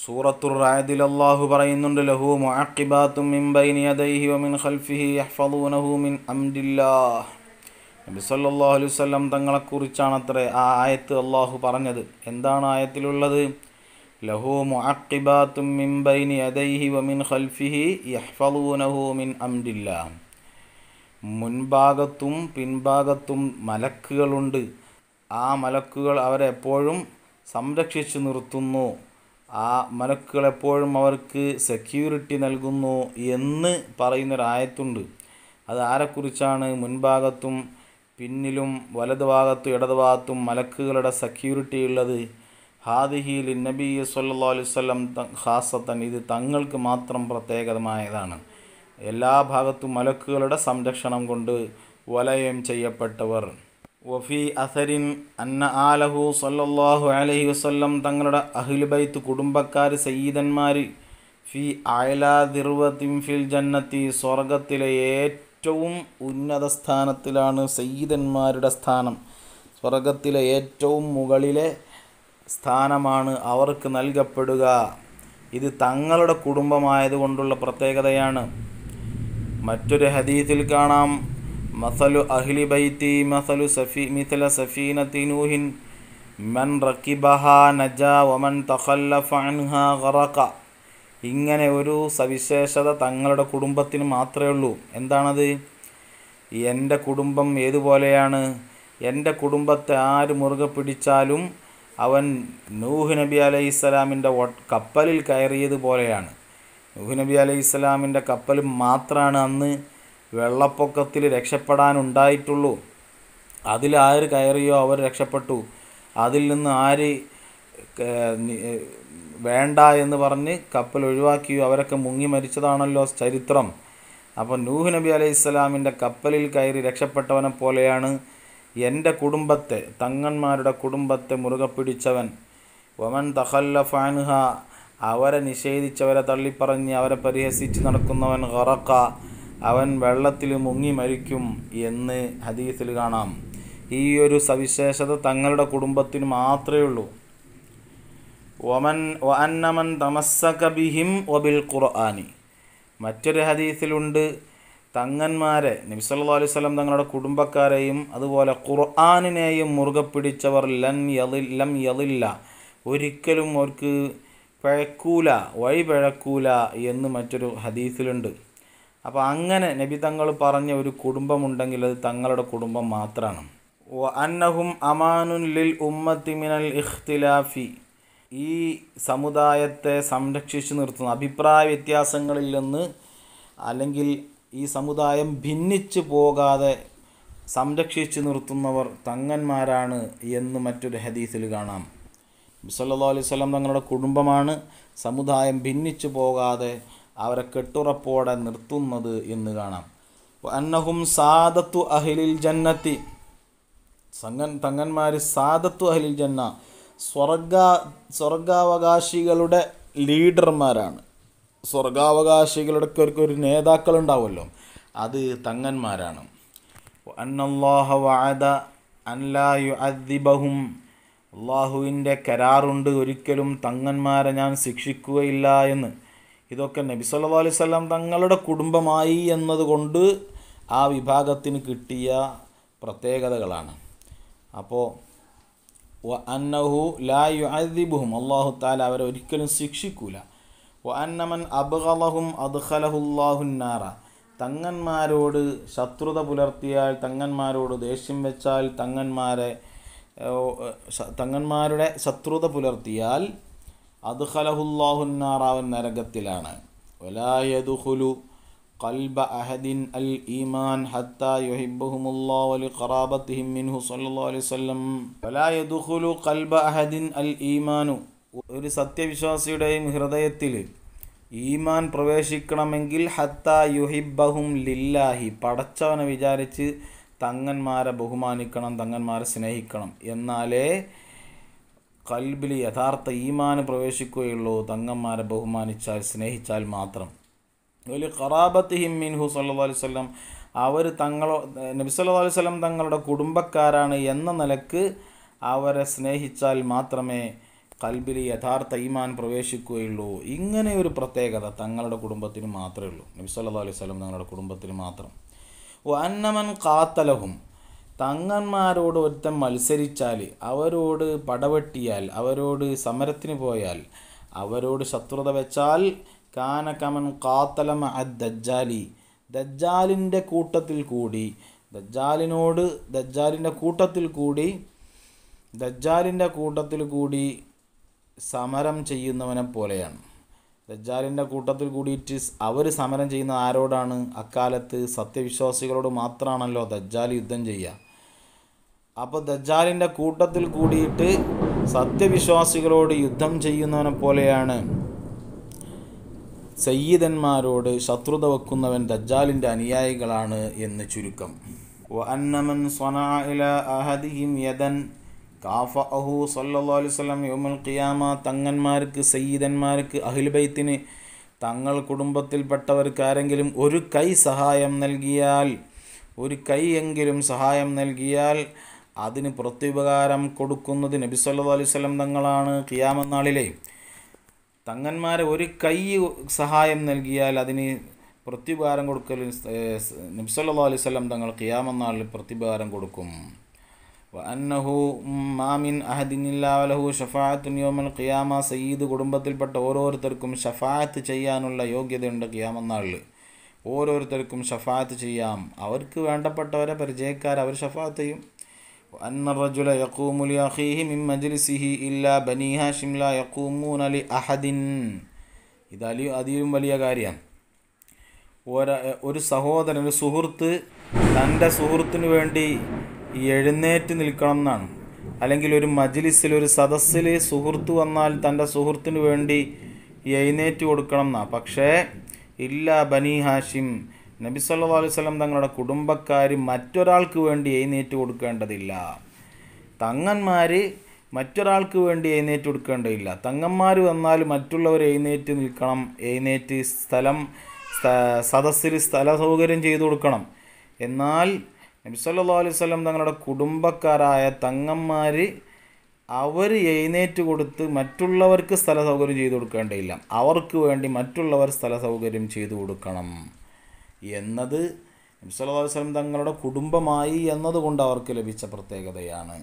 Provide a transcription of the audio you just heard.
സൂറത്തുർ റഅദിൽ അല്ലാഹു പറയുന്നുണ്ട്, ലഹു മുഅഖിബാത്തും മിൻ ബൈനി യദൈഹി വമിൻ ഖൽഫിഹി യഹ്ഫളൂനഹു മിൻ അംരില്ലാഹ്. നബി സല്ലല്ലാഹു അലൈഹി വസല്ലം തങ്ങളെക്കുറിച്ചാണത്രേ ആ ആയത്ത് അള്ളാഹു പറഞ്ഞത്. എന്താണ് ആയത്തിലുള്ളത്? ലഹു മുഅഖിബാത്തും മിൻ ബൈനി യദൈഹി വമിൻ ഖൽഫിഹി യഹ്ഫളൂനഹു മിൻ അംരില്ലാഹ്. മുൻഭാഗത്തും പിൻഭാഗത്തും മലക്കുകളുണ്ട്. ആ മലക്കുകൾ അവരെ എപ്പോഴും സംരക്ഷിച്ചു നിർത്തുന്നു. ആ മലക്കുകൾ എപ്പോഴും അവർക്ക് സെക്യൂരിറ്റി നൽകുന്നു എന്ന് പറയുന്നൊരായത്തുണ്ട്. അത് ആരെക്കുറിച്ചാണ്? മുൻഭാഗത്തും പിന്നിലും വലതുഭാഗത്തും ഇടതുഭാഗത്തും മലക്കുകളുടെ സെക്യൂരിറ്റി ഉള്ളത്. ഹാദിഹി ലിന്നബി സ്വല്ലല്ലാഹു അലൈഹി വസല്ലം ഖാസത്തൻ, ഇത് തങ്ങൾക്ക് മാത്രം പ്രത്യേകമായതാണ്. എല്ലാ ഭാഗത്തും മലക്കുകളുടെ സംരക്ഷണം കൊണ്ട് വലയം ചെയ്യപ്പെട്ടവർ. വഫി അസരിൻ അന്ന ആലഹു സല്ലല്ലാഹു അലൈഹി വസല്ലം തങ്ങളുടെ അഹ്ലു ബൈത്ത് കുടുംബക്കാർ സയ്യിദന്മാർ ഫി അഅ്ലാ ദിർവത്തിൻ ഫിൽ ജന്നത്തി, സ്വർഗത്തിലെ ഏറ്റവും ഉന്നത സ്ഥാനത്തിലാണ് സയ്യിദന്മാരുടെ സ്ഥാനം. സ്വർഗത്തിലെ ഏറ്റവും മുകളിലെ സ്ഥാനമാണ് അവർക്ക് നൽകപ്പെടുക. ഇത് തങ്ങളുടെ കുടുംബമായതുകൊണ്ടുള്ള പ്രത്യേകതയാണ്. മറ്റൊരു ഹദീസിൽ കാണാം, മസലു അഹ്ലി ബൈത്തി മസലു മിഥല സഫീനത്തി നൂഹിൻ മൻ റക്കിബഹാ നജാ വമൻ തഖല്ലഫ അൻഹാ ഗറഖ. ഇങ്ങനെ ഒരു സവിശേഷത തങ്ങളുടെ കുടുംബത്തിന് മാത്രമേ ഉള്ളൂ. എന്താണത്? എൻ്റെ കുടുംബം ഏതുപോലെയാണ്? എൻ്റെ കുടുംബത്തെ ആര് മുറുകെ പിടിച്ചാലും അവൻ നൂഹ് നബി അലൈഹിസ്സലാമിൻ്റെ കപ്പലിൽ കയറിയതുപോലെയാണ്. നൂഹ് നബി അലൈഹിസ്സലാമിൻ്റെ കപ്പൽ മാത്രമാണ് അന്ന് വെള്ളപ്പൊക്കത്തിൽ രക്ഷപ്പെടാനുണ്ടായിട്ടുള്ളൂ. അതിലാര് കയറിയോ അവർ രക്ഷപ്പെട്ടു. അതിൽ നിന്ന് ആര് വേണ്ട എന്ന് പറഞ്ഞ് കപ്പൽ ഒഴിവാക്കിയോ അവരൊക്കെ മുങ്ങി മരിച്ചതാണല്ലോ ചരിത്രം. അപ്പോൾ നൂഹ് നബി അലൈഹിസ്സലാമിൻ്റെ കപ്പലിൽ കയറി രക്ഷപ്പെട്ടവനെ പോലെയാണ് എൻ്റെ കുടുംബത്തെ, തങ്ങന്മാരുടെ കുടുംബത്തെ മുറുകെ പിടിച്ചവൻ. വമൻ തഖല്ലഫ അൻഹ, അവരെ നിഷേധിച്ചവരെ തള്ളിപ്പറഞ്ഞ് അവരെ പരിഹസിച്ച് നടക്കുന്നവൻ ഗറഖ, അവൻ വെള്ളത്തിൽ മുങ്ങി മരിക്കും എന്ന് ഹദീസിൽ കാണാം. ഈ ഒരു സവിശേഷത തങ്ങളുടെ കുടുംബത്തിന് മാത്രമേ ഉള്ളൂ. വഅന്നമൻ തമസ്സക ബിഹിം വബിൽ ഖുർആനി. മറ്റൊരു ഹദീസിലുണ്ട്, തങ്ങന്മാരെ, നബി സല്ലല്ലാഹു അലൈഹി വസല്ലം തങ്ങളുടെ കുടുംബക്കാരെയും അതുപോലെ ഖുർആനിനെയും മുറുകെ പിടിച്ചവർ ലം യളില്ല, ഒരിക്കലും അവർക്ക് പിഴക്കൂല, വഴി പിഴക്കൂല എന്ന് മറ്റൊരു ഹദീസിലുണ്ട്. അപ്പോൾ അങ്ങനെ നബി തങ്ങൾ പറഞ്ഞ ഒരു കുടുംബമുണ്ടെങ്കിൽ അത് തങ്ങളുടെ കുടുംബം മാത്രമാണ്. വഅന്നഹും അമാനുൻ ലിൽ ഉമ്മത്തി മിനൽ ഇഖ്തിലാഫി, ഈ സമുദായത്തെ സംരക്ഷിച്ചു നിർത്തുന്ന അഭിപ്രായ വ്യത്യാസങ്ങളിൽ നിന്ന്, അല്ലെങ്കിൽ ഈ സമുദായം ഭിന്നിച്ചു പോകാതെ സംരക്ഷിച്ചു നിർത്തുന്നവർ തങ്ങന്മാരാണ് എന്ന് മറ്റൊരു ഹദീസിൽ കാണാം. നബി സല്ലല്ലാഹു അലൈഹി വസല്ലം തങ്ങളുടെ കുടുംബമാണ് സമുദായം ഭിന്നിച്ചു പോകാതെ അവരെ കെട്ടുറപ്പോടെ നിർത്തുന്നത് എന്ന് കാണാം. അന്നഹും സാദത്തു അഹ്ലിൽ ജന്നത്തി, തങ്ങന്മാർ സാദത്തു അഹ്ലിൽ ജന്ന, സ്വർഗാവകാശികളുടെ ലീഡർമാരാണ്. സ്വർഗാവകാശികളുടെ ഒരു നേതാക്കളുണ്ടാവുമല്ലോ, അത് തങ്ങന്മാരാണ്. അന്നല്ലാഹ വഅദ അൻ ലാ യുഅദ്ദിബഹും, അള്ളാഹുവിൻ്റെ കരാറുണ്ട്, ഒരിക്കലും തങ്ങന്മാരെ ഞാൻ ശിക്ഷിക്കുകയില്ല എന്ന്. ഇതൊക്കെ നബി സല്ലല്ലാഹു അലൈഹി വസല്ലം തങ്ങളുടെ കുടുംബമായി എന്നതുകൊണ്ട് ആ വിഭാഗത്തിന് കിട്ടിയ പ്രത്യേകതകളാണ്. അപ്പോൾ വഅന്നഹു ലാ യുഅദ്ദിബുഹും, അല്ലാഹു തആല അവരെ ഒരിക്കലും ശിക്ഷിക്കൂല. വഅന്നമൻ അബ്ഗളഹും അദ്ഖലഹുല്ലാഹുൻ നാറ, തങ്ങന്മാരോട് ശത്രുത പുലർത്തിയാൽ, തങ്ങന്മാരോട് ദേഷ്യം വെച്ചാൽ, തങ്ങന്മാരുടെ ശത്രുത പുലർത്തിയാൽ അദ്ഖലഹുല്ലാഹുൻ നാറ, അവൻ നരകത്തിലാണ്. വലാ യദ്ഖുലു ഖൽബ അഹദിൻ അൽ ഈമാൻ ഹത്താ യുഹിബ്ബുഹുമുല്ലാഹു വലിഖറാബതിഹിം മിൻഹു സ്വല്ലല്ലാഹു അലൈഹി വസല്ലം. വലാ യദ്ഖുലു ഖൽബ അഹദിൻ അൽ ഈമാനു, ഒരു സത്യവിശ്വാസിയുടെയും ഹൃദയത്തിൽ ഈമാൻ പ്രവേശിക്കണമെങ്കിൽ ഹത്താ യുഹിബ്ബഹും ലില്ലാഹി, പടച്ചവനെ വിചാരിച്ച് തങ്ങന്മാരെ ബഹുമാനിക്കണം, തങ്ങന്മാരെ സ്നേഹിക്കണം. എന്നാലേ ഖൽബിൽ യഥാർത്ഥ ഈമാൻ പ്രവേശിക്കുകയുള്ളൂ, തങ്ങന്മാരെ ബഹുമാനിച്ചാൽ, സ്നേഹിച്ചാൽ മാത്രം. വലി ഖറാബത്തിഹിം മിൻഹു സ്വല്ലല്ലാഹു അലൈഹി വസല്ലം, അവർ നബി സല്ലല്ലാഹു അലൈഹി വസല്ലം തങ്ങളുടെ കുടുംബക്കാരാണ് എന്ന നിലക്ക് അവരെ സ്നേഹിച്ചാൽ മാത്രമേ കൽബിൽ യഥാർത്ഥ ഈമാൻ പ്രവേശിക്കുകയുള്ളൂ. ഇങ്ങനെ ഒരു പ്രത്യേകത തങ്ങളുടെ കുടുംബത്തിന് മാത്രമേ ഉള്ളൂ. നബി സല്ലല്ലാഹു അലൈഹി വസല്ലം തങ്ങളുടെ കുടുംബത്തിന് മാത്രം. വഅന്നമൻ ഖാത്തലഹും, തങ്ങന്മാരോട് ഒരുത്തൻ മത്സരിച്ചാൽ, അവരോട് പടവെട്ടിയാൽ, അവരോട് സമരത്തിന് പോയാൽ, അവരോട് ശത്രുത വെച്ചാൽ, കാന കമൻ ഖാത്തല മഅ ദജ്ജാലി, ദജ്ജാലിൻ്റെ കൂട്ടത്തിൽ കൂടി, ദജ്ജാലിൻ്റെ കൂട്ടത്തിൽ കൂടി സമരം ചെയ്യുന്നവനെ പോലെയാണ്. ദജ്ജാലിൻ്റെ കൂട്ടത്തിൽ കൂടിയിട്ട് അവർ സമരം ചെയ്യുന്ന ആരോടാണ്? അക്കാലത്ത് സത്യവിശ്വാസികളോട് മാത്രമാണല്ലോ ദജ്ജാൽ യുദ്ധം ചെയ്യുക. അപ്പോൾ ദജ്ജാലിൻ്റെ കൂട്ടത്തിൽ കൂടിയിട്ട് സത്യവിശ്വാസികളോട് യുദ്ധം ചെയ്യുന്നവനെ പോലെയാണ് സയ്യിദന്മാരോട് ശത്രുത വെക്കുന്നവൻ ദജ്ജാലിൻ്റെ അനുയായികളാണ് എന്ന് ചുരുക്കം. വഅന്നമൻ സ്വനഅ ഇലാ അഹദിഹിം യദൻ കാഫഅഹു സല്ലല്ലാഹു അലൈഹി വസല്ലം യൗമൽ ഖിയാമ, തങ്ങന്മാർക്ക്, സയ്യിദന്മാർക്ക്, അഹ്ലു ബൈത്തിന്, തങ്ങൾ കുടുംബത്തിൽപ്പെട്ടവർക്ക് ആരെങ്കിലും ഒരു കൈ എങ്കിലും സഹായം നൽകിയാൽ അതിന് പ്രത്യുപകാരം കൊടുക്കുന്നത് നബി സല്ലല്ലാഹു അലൈഹി വസല്ലം തങ്ങളാണ്. ഖിയാമത്ത് നാളിലെ തങ്ങന്മാരെ ഒരു കൈ സഹായം നൽകിയാൽ അതിന് പ്രത്യുപകാരം കൊടുക്കൽ നബി സല്ലല്ലാഹു അലൈഹി വസല്ലം തങ്ങൾ ഖിയാമത്ത് നാളിൽ പ്രത്യുപകാരം കൊടുക്കും. വഅന്നഹു മാ മിൻ അഹദിൻ ഇല്ലാ വലഹു ശഫാഅത്തുൻ യൗമൽ ഖിയാമ, സയ്യിദ് കുടുംബത്തിൽപ്പെട്ട ഓരോരുത്തർക്കും ഷഫാഅത്ത് ചെയ്യാനുള്ള യോഗ്യതയുണ്ട് ഖിയാമത്ത് നാളിൽ. ഓരോരുത്തർക്കും ഷഫാഅത്ത് ചെയ്യാം. അവർക്ക് വേണ്ടപ്പെട്ടവരെ പരിചയക്കാർ അവർ ഷഫാഅത്ത് ചെയ്യും. വഅന്ന റജുല യഖൂമു ലി അഖീഹി മിൻ മജ്ലിസിഹി ഇല്ലാ ബനീ ഹാഷിം ലാ യഖൂമൂന ലി അഹദിൻ. ഇത് അതിലും വലിയ കാര്യമാണ്. ഒരു സഹോദരൻ, ഒരു സുഹൃത്ത് തൻ്റെ സുഹൃത്തിന് വേണ്ടി എഴുന്നേറ്റ് നിൽക്കണം എന്നാണ്. അല്ലെങ്കിൽ ഒരു മജ്ലിസിൽ, ഒരു സദസ്സിൽ സുഹൃത്ത് വന്നാൽ തൻ്റെ സുഹൃത്തിന് വേണ്ടി എഴുന്നേറ്റ് കൊടുക്കണം എന്നാണ്. പക്ഷേ ഇല്ലാ ബനീ ഹാഷിം, നബി സല്ലല്ലാഹു അലൈഹി വസല്ലം തങ്ങളുടെ കുടുംബക്കാർ മറ്റൊരാൾക്ക് വേണ്ടി എഴുന്നേറ്റ് കൊടുക്കേണ്ടതില്ല. തങ്ങന്മാർ മറ്റൊരാൾക്ക് വേണ്ടി എഴുന്നേറ്റ് കൊടുക്കേണ്ടതില്ല. തങ്ങന്മാർ വന്നാൽ മറ്റുള്ളവർ എഴുന്നേറ്റ് നിൽക്കണം. എഴുന്നേറ്റ് സദസ്സിൽ സ്ഥല സൗകര്യം ചെയ്തു കൊടുക്കണം. എന്നാൽ നബി സല്ലല്ലാഹു അലൈഹി വസല്ലം തങ്ങളുടെ കുടുംബക്കാരായ തങ്ങന്മാർ അവർ എഴുന്നേറ്റ് കൊടുത്ത് മറ്റുള്ളവർക്ക് സ്ഥല സൗകര്യം ചെയ്തു കൊടുക്കേണ്ടതില്ല. അവർക്ക് വേണ്ടി മറ്റുള്ളവർ സ്ഥല സൗകര്യം ചെയ്തു കൊടുക്കണം എന്നത് നബി സല്ലല്ലാഹു അലൈഹി വസല്ലം തങ്ങളുടെ കുടുംബമായി എന്നതുകൊണ്ട് അവർക്ക് ലഭിച്ച പ്രത്യേകതയാണ്.